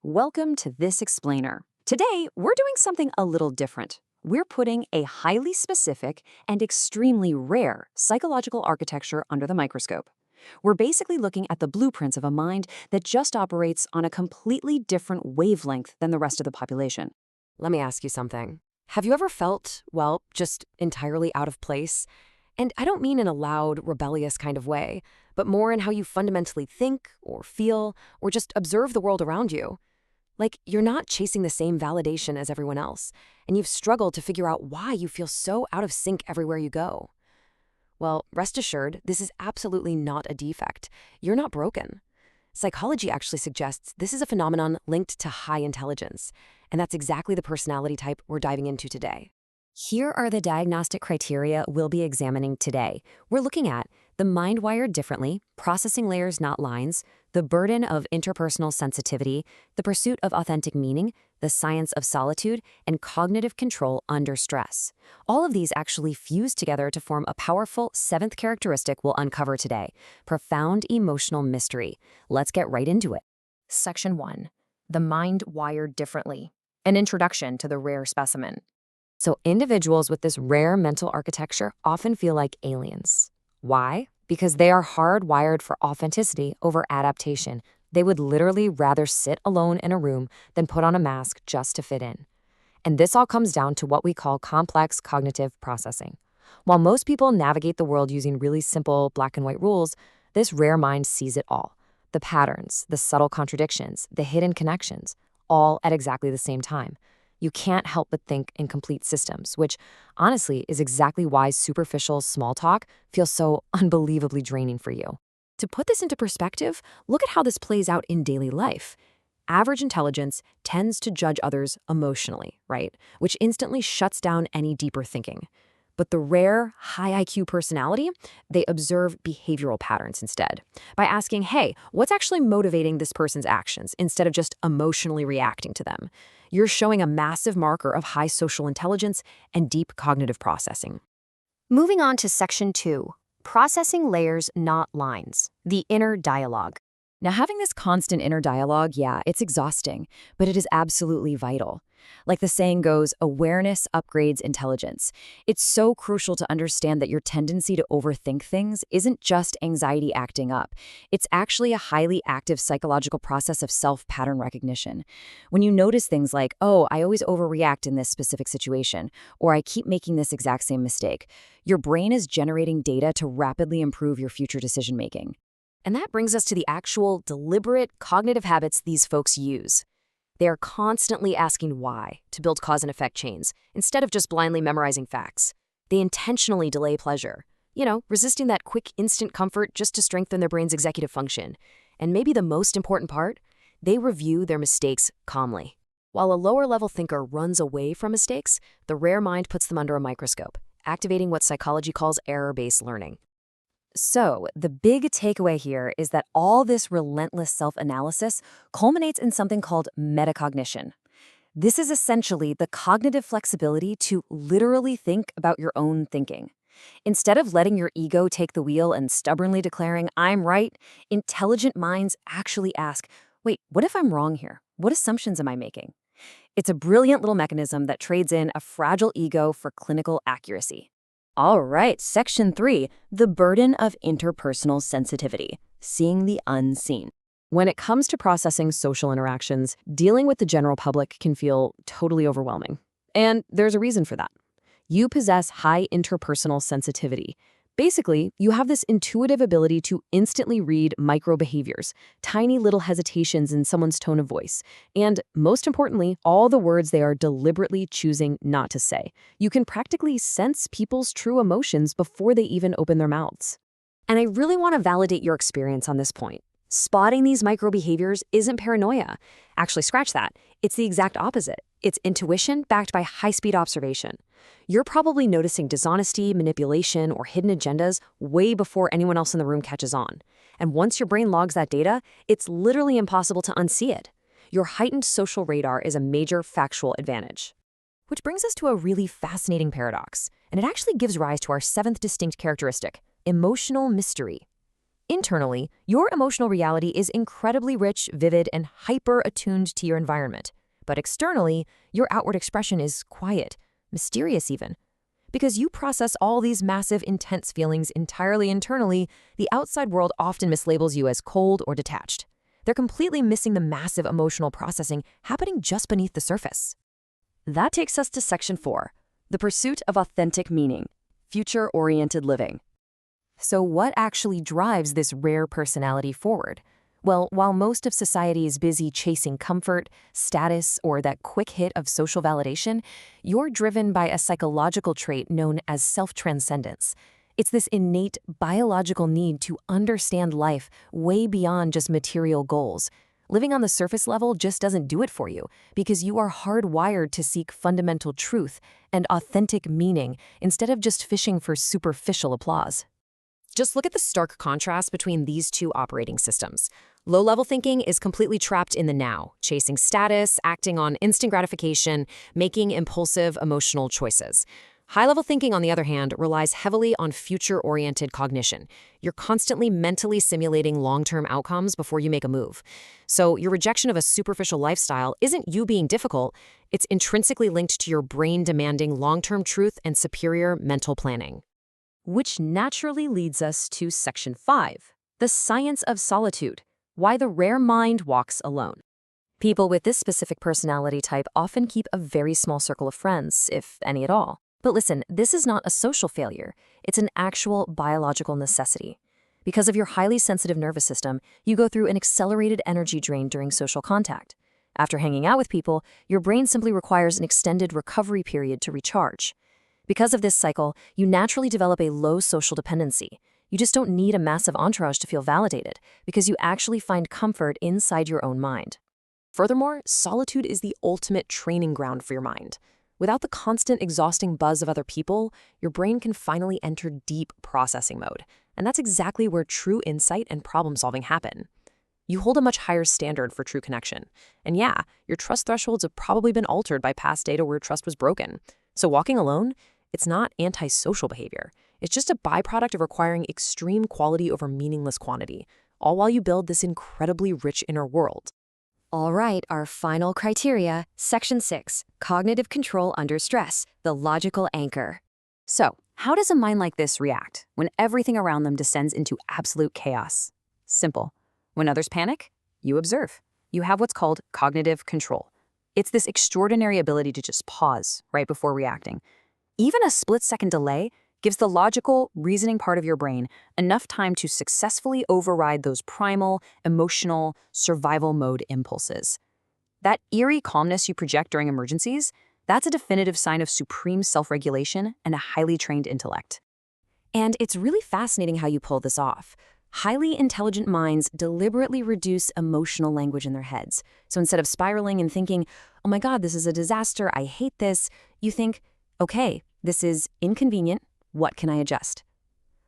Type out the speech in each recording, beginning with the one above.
Welcome to This Explainer. Today, we're doing something a little different. We're putting a highly specific and extremely rare psychological architecture under the microscope. We're basically looking at the blueprints of a mind that just operates on a completely different wavelength than the rest of the population. Let me ask you something. Have you ever felt, well, just entirely out of place? And I don't mean in a loud, rebellious kind of way, but more in how you fundamentally think or feel or just observe the world around you. Like you're not chasing the same validation as everyone else, and you've struggled to figure out why you feel so out of sync everywhere you go. Well, rest assured, this is absolutely not a defect. You're not broken. Psychology actually suggests this is a phenomenon linked to high intelligence, and that's exactly the personality type we're diving into today. Here are the diagnostic criteria we'll be examining today. We're looking at the mind wired differently, processing layers, not lines, the burden of interpersonal sensitivity, the pursuit of authentic meaning, the science of solitude, and cognitive control under stress. All of these actually fuse together to form a powerful seventh characteristic we'll uncover today: profound emotional mystery. Let's get right into it. Section 1. The mind wired differently. An introduction to the rare specimen. So individuals with this rare mental architecture often feel like aliens. Why? Because they are hardwired for authenticity over adaptation. They would literally rather sit alone in a room than put on a mask just to fit in. And this all comes down to what we call complex cognitive processing. While most people navigate the world using really simple black and white rules, this rare mind sees it all. The patterns, the subtle contradictions, the hidden connections, all at exactly the same time. You can't help but think in complete systems, which honestly is exactly why superficial small talk feels so unbelievably draining for you. To put this into perspective, look at how this plays out in daily life. Average intelligence tends to judge others emotionally, right? Which instantly shuts down any deeper thinking. But the rare, high IQ personality, they observe behavioral patterns instead. By asking, hey, what's actually motivating this person's actions, instead of just emotionally reacting to them? You're showing a massive marker of high social intelligence and deep cognitive processing. Moving on to Section 2, processing layers, not lines, the inner dialogue. Now, having this constant inner dialogue, yeah, it's exhausting, but it is absolutely vital. Like the saying goes, awareness upgrades intelligence. It's so crucial to understand that your tendency to overthink things isn't just anxiety acting up. It's actually a highly active psychological process of self-pattern recognition. When you notice things like, oh, I always overreact in this specific situation, or I keep making this exact same mistake, your brain is generating data to rapidly improve your future decision-making. And that brings us to the actual deliberate cognitive habits these folks use. They are constantly asking why to build cause and effect chains, instead of just blindly memorizing facts. They intentionally delay pleasure, resisting that quick, instant comfort just to strengthen their brain's executive function. And maybe the most important part, they review their mistakes calmly. While a lower-level thinker runs away from mistakes, the rare mind puts them under a microscope, activating what psychology calls error-based learning. So, the big takeaway here is that all this relentless self-analysis culminates in something called metacognition. This is essentially the cognitive flexibility to literally think about your own thinking. Instead of letting your ego take the wheel and stubbornly declaring, I'm right, intelligent minds actually ask, wait, what if I'm wrong here? What assumptions am I making? It's a brilliant little mechanism that trades in a fragile ego for clinical accuracy. All right, Section 3, the burden of interpersonal sensitivity, seeing the unseen. When it comes to processing social interactions, dealing with the general public can feel totally overwhelming. And there's a reason for that. You possess high interpersonal sensitivity. Basically, you have this intuitive ability to instantly read micro-behaviors, tiny little hesitations in someone's tone of voice, and, most importantly, all the words they are deliberately choosing not to say. You can practically sense people's true emotions before they even open their mouths. And I really want to validate your experience on this point. Spotting these micro-behaviors isn't paranoia. Actually, scratch that. It's the exact opposite. It's intuition backed by high-speed observation. You're probably noticing dishonesty, manipulation, or hidden agendas way before anyone else in the room catches on. And once your brain logs that data, it's literally impossible to unsee it. Your heightened social radar is a major factual advantage. Which brings us to a really fascinating paradox, and it actually gives rise to our seventh distinct characteristic, emotional mystery. Internally, your emotional reality is incredibly rich, vivid, and hyper-attuned to your environment. But externally, your outward expression is quiet, mysterious even. Because you process all these massive, intense feelings entirely internally, the outside world often mislabels you as cold or detached. They're completely missing the massive emotional processing happening just beneath the surface. That takes us to Section 4, the pursuit of authentic meaning, future-oriented living. So what actually drives this rare personality forward? Well, while most of society is busy chasing comfort, status, or that quick hit of social validation, you're driven by a psychological trait known as self-transcendence. It's this innate biological need to understand life way beyond just material goals. Living on the surface level just doesn't do it for you because you are hardwired to seek fundamental truth and authentic meaning instead of just fishing for superficial applause. Just look at the stark contrast between these two operating systems. Low-level thinking is completely trapped in the now, chasing status, acting on instant gratification, making impulsive emotional choices. High-level thinking, on the other hand, relies heavily on future-oriented cognition. You're constantly mentally simulating long-term outcomes before you make a move. So your rejection of a superficial lifestyle isn't you being difficult, it's intrinsically linked to your brain demanding long-term truth and superior mental planning. Which naturally leads us to Section 5, the science of solitude, why the rare mind walks alone. People with this specific personality type often keep a very small circle of friends, if any at all. But listen, this is not a social failure. It's an actual biological necessity. Because of your highly sensitive nervous system, you go through an accelerated energy drain during social contact. After hanging out with people, your brain simply requires an extended recovery period to recharge. Because of this cycle, you naturally develop a low social dependency. You just don't need a massive entourage to feel validated, because you actually find comfort inside your own mind. Furthermore, solitude is the ultimate training ground for your mind. Without the constant exhausting buzz of other people, your brain can finally enter deep processing mode. And that's exactly where true insight and problem-solving happen. You hold a much higher standard for true connection. And yeah, your trust thresholds have probably been altered by past data where trust was broken. So walking alone, it's not antisocial behavior. It's just a byproduct of requiring extreme quality over meaningless quantity, all while you build this incredibly rich inner world. All right, our final criteria, Section 6, cognitive control under stress, the logical anchor. So, how does a mind like this react when everything around them descends into absolute chaos? Simple. When others panic, you observe. You have what's called cognitive control. It's this extraordinary ability to just pause right before reacting. Even a split-second delay gives the logical, reasoning part of your brain enough time to successfully override those primal, emotional, survival mode impulses. That eerie calmness you project during emergencies, that's a definitive sign of supreme self-regulation and a highly trained intellect. And it's really fascinating how you pull this off. Highly intelligent minds deliberately reduce emotional language in their heads. So instead of spiraling and thinking, oh my God, this is a disaster, I hate this, you think, okay, this is inconvenient, what can I adjust?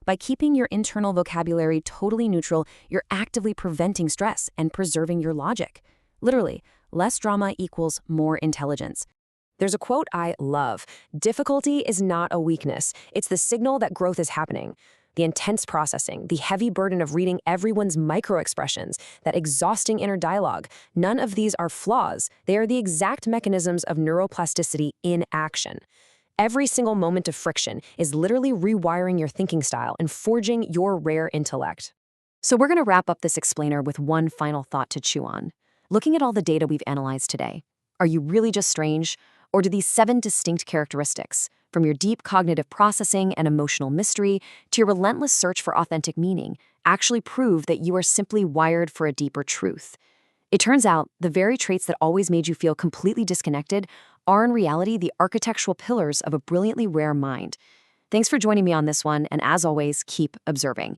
By keeping your internal vocabulary totally neutral, you're actively preventing stress and preserving your logic. Literally, less drama equals more intelligence. There's a quote I love: difficulty is not a weakness, it's the signal that growth is happening. The intense processing, the heavy burden of reading everyone's micro-expressions, that exhausting inner dialogue, none of these are flaws. They are the exact mechanisms of neuroplasticity in action. Every single moment of friction is literally rewiring your thinking style and forging your rare intellect. So we're going to wrap up this explainer with one final thought to chew on. Looking at all the data we've analyzed today, are you really just strange? Or do these 7 distinct characteristics, from your deep cognitive processing and emotional mystery to your relentless search for authentic meaning, actually prove that you are simply wired for a deeper truth? It turns out the very traits that always made you feel completely disconnected are in reality the architectural pillars of a brilliantly rare mind. Thanks for joining me on this one, and as always, keep observing.